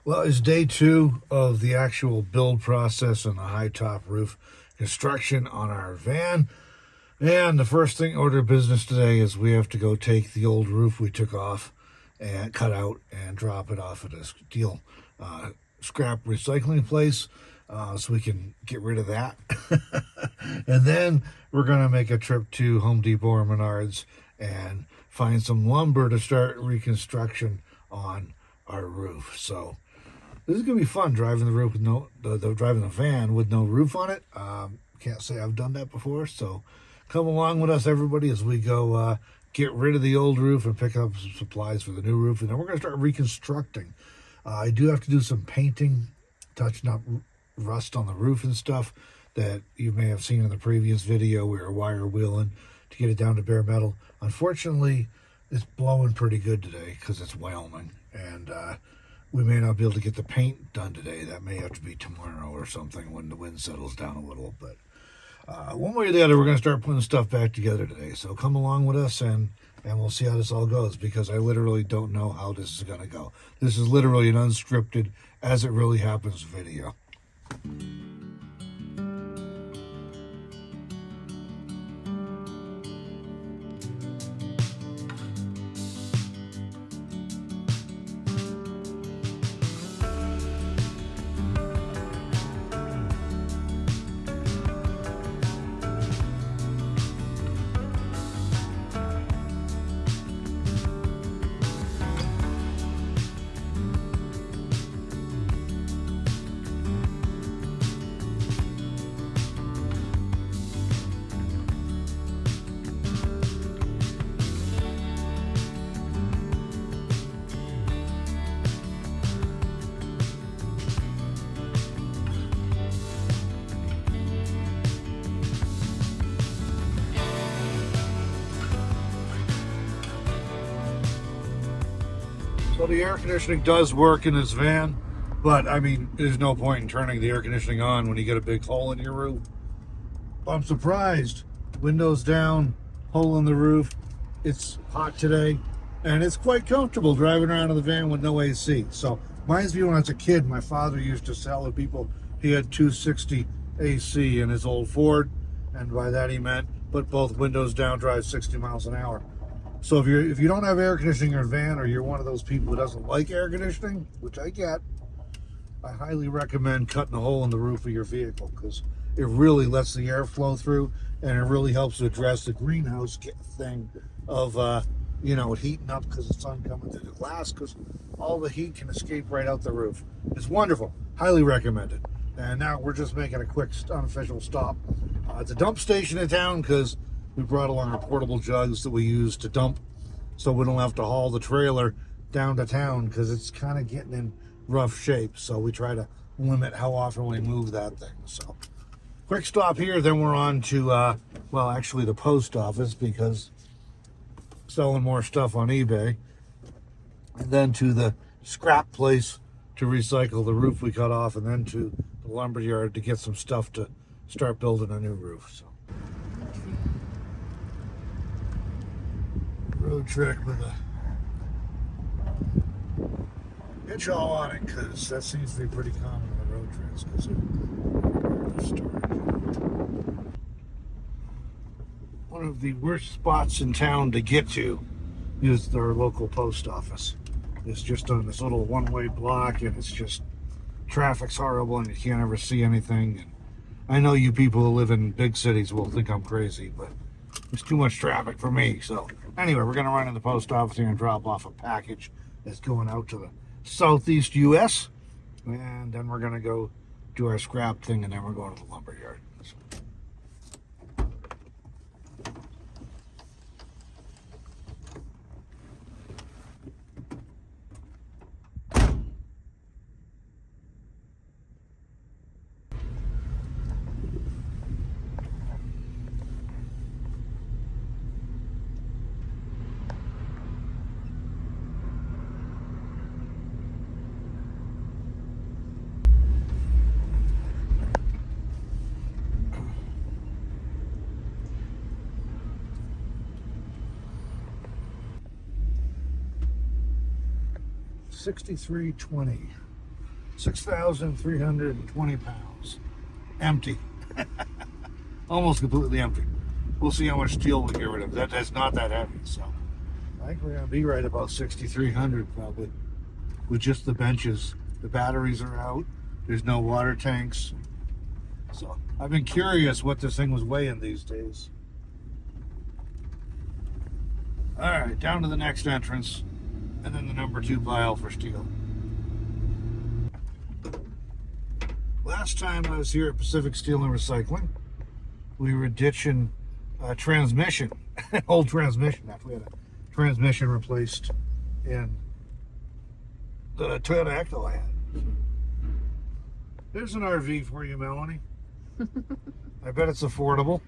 Well, it's day 2 of the actual build process on the high top roof construction on our van. And the first thing order of business today is we have to go take the old roof we took off and cut out and drop it off at a steel scrap recycling place so we can get rid of that. And then we're going to make a trip to Home Depot or Menards and find some lumber to start reconstruction on our roof. So this is gonna be fun driving the roof with driving the van with no roof on it. Can't say I've done that before, so come along with us, everybody, as we go get rid of the old roof and pick up some supplies for the new roof, and then we're gonna start reconstructing. I do have to do some painting, touching up rust on the roof and stuff that you may have seen in the previous video. We were wire wheeling to get it down to bare metal. Unfortunately, it's blowing pretty good today because it's Wyoming, and we may not be able to get the paint done today. That may have to be tomorrow or something when the wind settles down a little. But one way or the other, we're going to start putting stuff back together today. So come along with us, and we'll see how this all goes, because I literally don't know how this is going to go. This is literally an unscripted, as it really happens video. So the air conditioning does work in this van, but I mean, there's no point in turning the air conditioning on when you get a big hole in your roof. I'm surprised. Windows down, hole in the roof. It's hot today, and it's quite comfortable driving around in the van with no AC. So reminds me when I was a kid, my father used to sell to people he had 260 AC in his old Ford, and by that he meant put both windows down, drive 60 miles an hour. So if you don't have air conditioning in your van, or you're one of those people who doesn't like air conditioning, which I get, I highly recommend cutting a hole in the roof of your vehicle, because it really lets the air flow through, and it really helps to address the greenhouse thing of heating up because the sun coming through the glass, because all the heat can escape right out the roof. It's wonderful. Highly recommended. And now we're just making a quick unofficial stop. It's a dump station in town, because we brought along our portable jugs that we use to dump, so we don't have to haul the trailer down to town, because it's kind of getting in rough shape. So we try to limit how often we move that thing. So quick stop here, then we're on to the post office, because selling more stuff on eBay, and then to the scrap place to recycle the roof we cut off, and then to the lumber yard to get some stuff to start building a new roof. So road trick with a hitch all on it, because that seems to be pretty common on the road tricks, because one of the worst spots in town to get to is our local post office. It's just on this little one-way block, and it's just, traffic's horrible, and you can't ever see anything. And I know you people who live in big cities will think I'm crazy, but there's too much traffic for me. So anyway, we're going to run in the post office here and drop off a package that's going out to the southeast U.S. And then we're going to go do our scrap thing, and then we're going to the lumber yard. So. 6320. 6,320 pounds. Empty. Almost completely empty. We'll see how much steel we get rid of. That's not that heavy, so I think we're going to be right about 6,300 probably, with just the benches. The batteries are out. There's no water tanks. So I've been curious what this thing was weighing these days. All right, down to the next entrance, and then the number 2 pile for steel. Last time I was here at Pacific Steel and Recycling, we were ditching a transmission, old transmission, after we had a transmission replaced in the Toyota Ecto I had. There's an RV for you, Melanie. I bet it's affordable.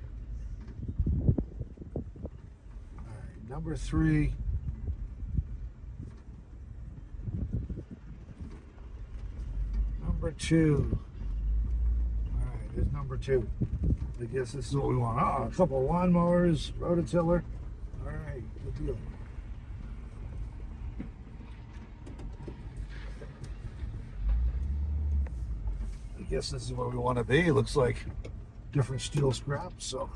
All right, number 3. Number 2. Here's number 2. I guess this is what we want. Oh, a couple of lawnmowers, rototiller. All right, good deal. I guess this is where we want to be. Looks like different steel scraps. So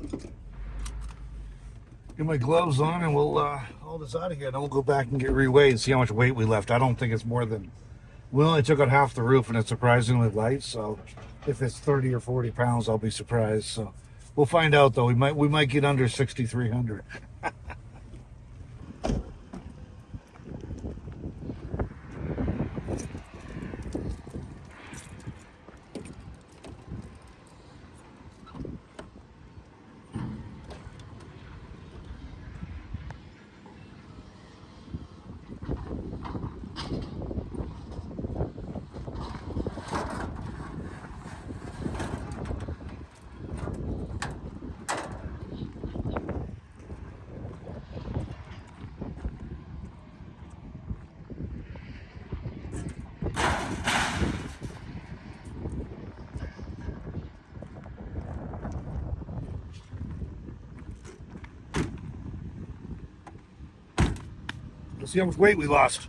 get my gloves on and we'll haul this out again. And we'll go back and get reweighed and see how much weight we left. I don't think it's more than, we only took out half the roof and it's surprisingly light. So if it's 30 or 40 pounds, I'll be surprised. So we'll find out though. We might get under 6,300. Let's see how much weight we lost.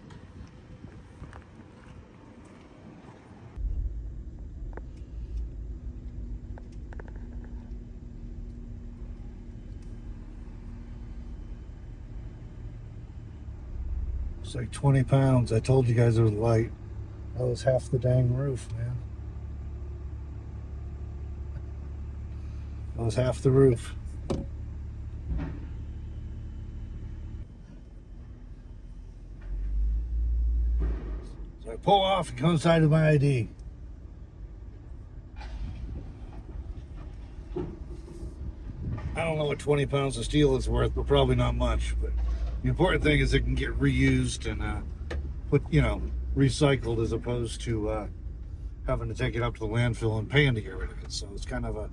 It's like 20 pounds. I told you guys it was light. That was half the dang roof, man. That was half the roof. So I pull off and coincide with my ID. I don't know what 20 pounds of steel is worth, but probably not much. But the important thing is it can get reused and recycled, as opposed to having to take it up to the landfill and paying to get rid of it. So it's kind of a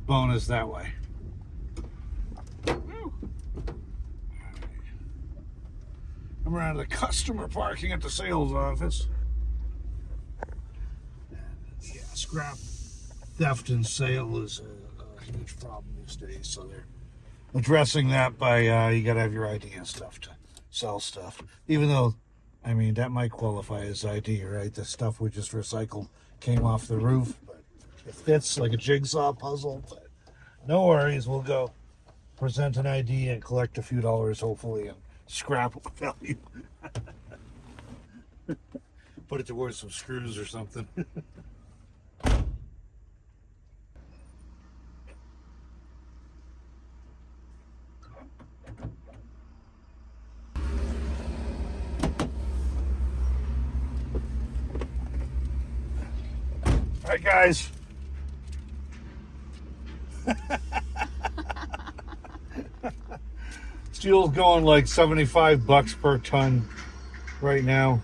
bonus that way. I'm around to the customer parking at the sales office. Yeah, scrap theft and sale is a huge problem these days. So they're addressing that by you got to have your ID and stuff to sell stuff. Even though, I mean, that might qualify as ID, right? The stuff we just recycled came off the roof, but it fits like a jigsaw puzzle. But no worries, we'll go present an ID and collect a few dollars, hopefully, and scrap value. Put it towards some screws or something. All right, guys. Steel's going like $75 per ton right now.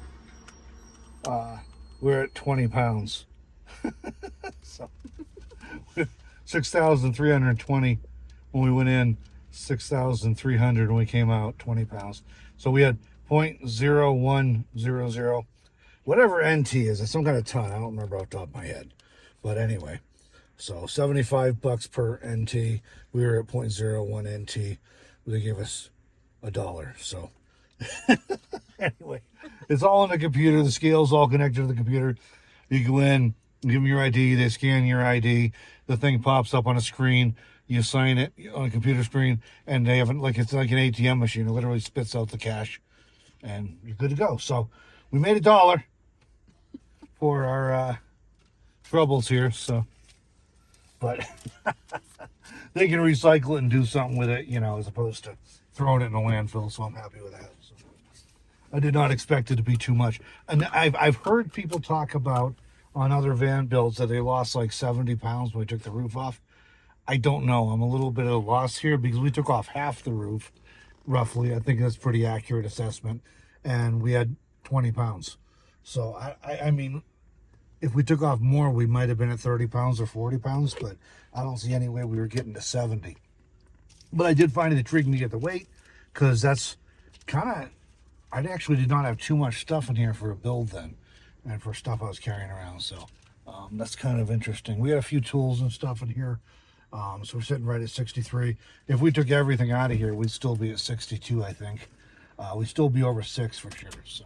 We're at 20 pounds. So 6,320 when we went in, 6,300 when we came out, 20 pounds. So we had 0.0100, whatever NT is. It's some kind of ton. I don't remember off the top of my head. But anyway, so $75 per NT. We were at 0.01 NT. They gave us $1. So anyway, it's all in the computer. The scale's all connected to the computer. You go in, give them your ID, they scan your ID, the thing pops up on a screen, you sign it on a computer screen, and they haven't, like, it's like an ATM machine. It literally spits out the cash, and you're good to go. So we made $1 for our troubles here, so, but they can recycle it and do something with it, you know, as opposed to throwing it in a landfill, so I'm happy with that. So I did not expect it to be too much. And I've heard people talk about on other van builds that they lost like 70 pounds when we took the roof off. I don't know. I'm a little bit at a loss here because we took off half the roof, roughly. I think that's pretty accurate assessment. And we had 20 pounds. So, I mean, if we took off more, we might have been at 30 pounds or 40 pounds, but I don't see any way we were getting to 70. But I did find it intriguing to get the weight because that's kind of, I actually did not have too much stuff in here for a build then and for stuff I was carrying around. So that's kind of interesting. We had a few tools and stuff in here. So we're sitting right at 63. If we took everything out of here, we'd still be at 62, I think. We'd still be over 6 for sure. So.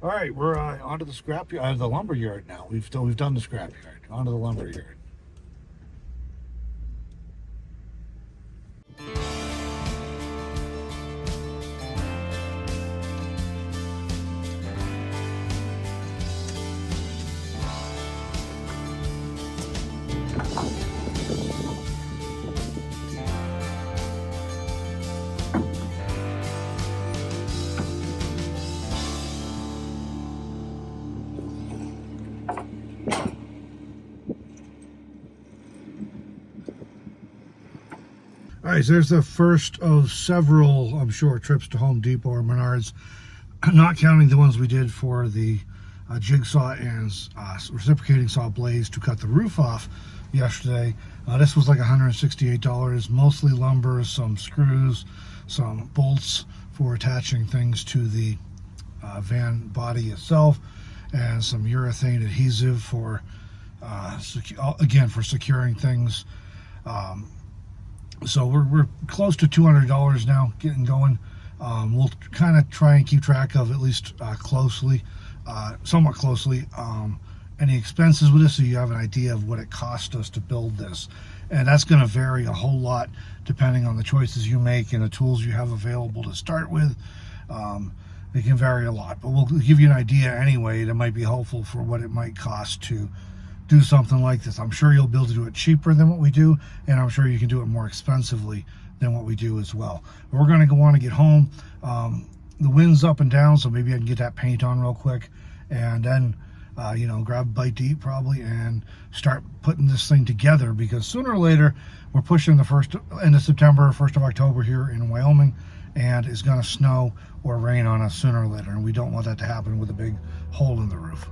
All right, we're onto the scrapyard, the lumber yard now. We've done the scrapyard. Onto the lumber yard. All right, so there's the first of several, I'm sure, trips to Home Depot or Menards, not counting the ones we did for the jigsaw and reciprocating saw blades to cut the roof off yesterday. This was like $168, mostly lumber, some screws, some bolts for attaching things to the van body itself, and some urethane adhesive for, again, for securing things. So we're close to $200 now, getting going. We'll kind of try and keep track of, at least somewhat closely, any expenses with this, so you have an idea of what it cost us to build this. And that's going to vary a whole lot depending on the choices you make and the tools you have available to start with. It can vary a lot, but we'll give you an idea anyway that might be helpful for what it might cost to do something like this. I'm sure you'll be able to do it cheaper than what we do, and I'm sure you can do it more expensively than what we do as well. But we're going to want to get home. The wind's up and down, so maybe I can get that paint on real quick, and then grab a bite to eat probably and start putting this thing together, because sooner or later we're pushing the end of September, 1st of October here in Wyoming, and it's going to snow or rain on us sooner or later, and we don't want that to happen with a big hole in the roof.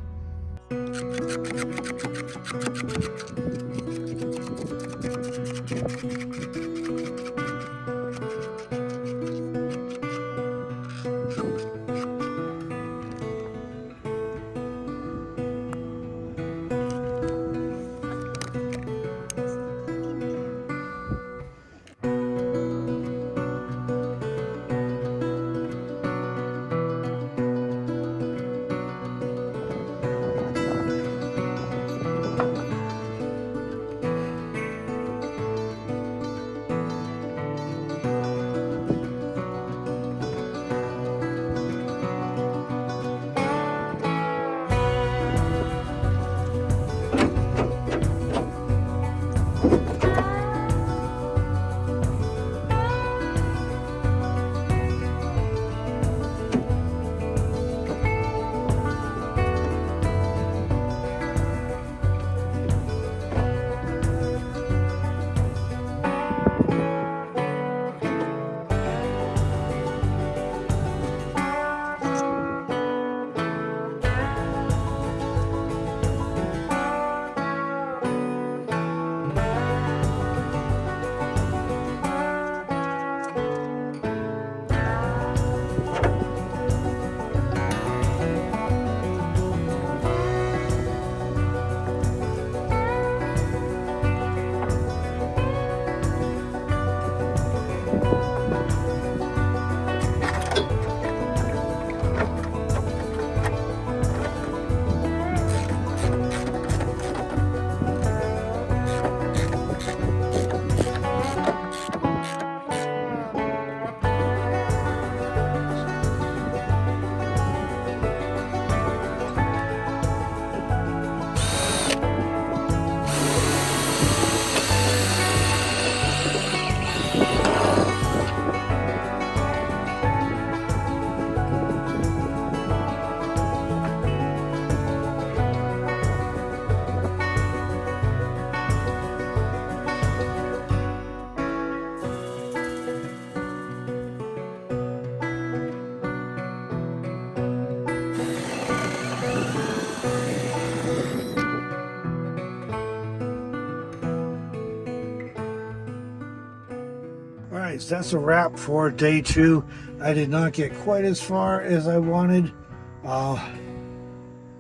guys, that's a wrap for day 2. I did not get quite as far as I wanted.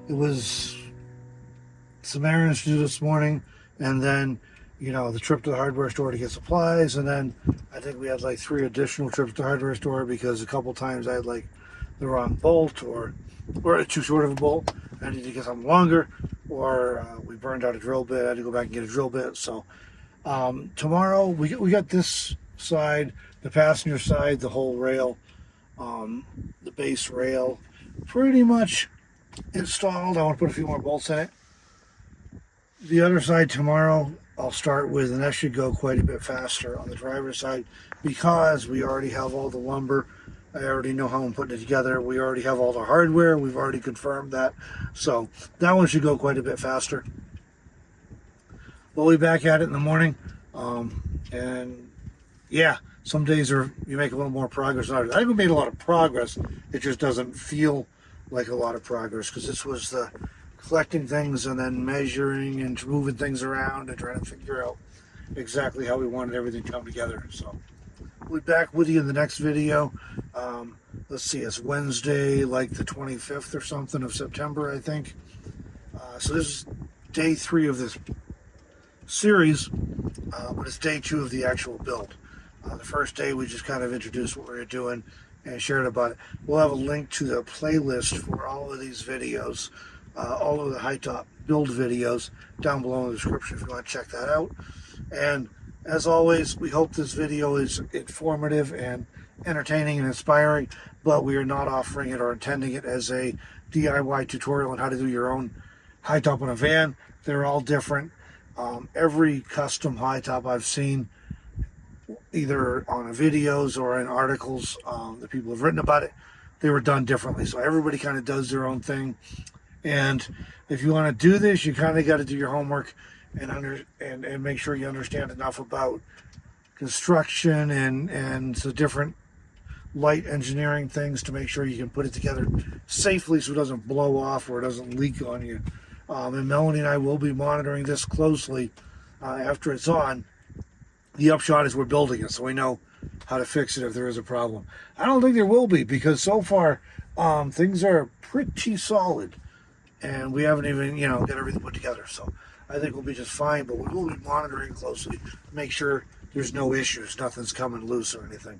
It was some errands to do this morning, and then, you know, the trip to the hardware store to get supplies, and then I think we had like 3 additional trips to the hardware store because a couple times I had like the wrong bolt or too short of a bolt. I needed to get something longer, or we burned out a drill bit. I had to go back and get a drill bit. So tomorrow we got this side, the passenger side, the whole rail, the base rail, pretty much installed. I want to put a few more bolts in it. The other side tomorrow I'll start with, and that should go quite a bit faster on the driver's side because we already have all the lumber. I already know how I'm putting it together. We already have all the hardware. We've already confirmed that. So that one should go quite a bit faster. We'll be back at it in the morning. And yeah, some days you make a little more progress. I think we made a lot of progress. It just doesn't feel like a lot of progress because this was the collecting things and then measuring and moving things around and trying to figure out exactly how we wanted everything to come together. So we'll be back with you in the next video. Let's see, it's Wednesday, like the 25th or something of September, I think. So this is day 3 of this series, but it's day 2 of the actual build. The first day we just kind of introduced what we were doing and shared about it. We'll have a link to the playlist for all of these videos, all of the Hightop build videos down below in the description if you want to check that out. And as always, we hope this video is informative and entertaining and inspiring, but we are not offering it or intending it as a DIY tutorial on how to do your own high top on a van. They're all different. Every custom high top I've seen, either on videos or in articles that people have written about it, they were done differently. So everybody kind of does their own thing. And if you want to do this, you kind of got to do your homework and make sure you understand enough about construction and the different light engineering things to make sure you can put it together safely so it doesn't blow off or it doesn't leak on you. And Melanie and I will be monitoring this closely after it's on. The upshot is we're building it, so we know how to fix it if there is a problem. I don't think there will be because so far things are pretty solid and we haven't even, got everything put together. So I think we'll be just fine, but we will be monitoring closely to make sure there's no issues, nothing's coming loose or anything.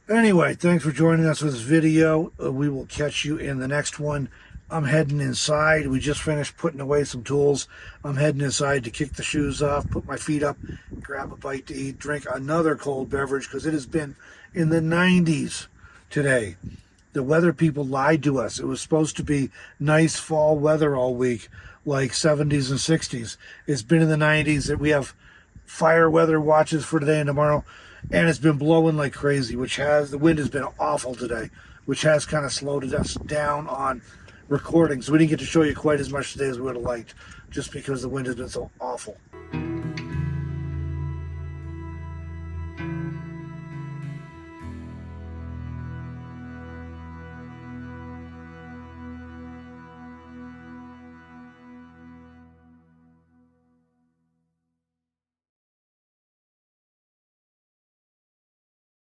Anyway, thanks for joining us with this video. We will catch you in the next one. I'm heading inside. We just finished putting away some tools. I'm heading inside to kick the shoes off, put my feet up, grab a bite to eat, drink another cold beverage because it has been in the 90s today. The weather people lied to us. It was supposed to be nice fall weather all week, like 70s and 60s. It's been in the 90s. That we have fire weather watches for today and tomorrow, and it's been blowing like crazy, the wind has been awful today, which has kind of slowed us down on recordings. We didn't get to show you quite as much today as we would have liked, just because the wind has been so awful.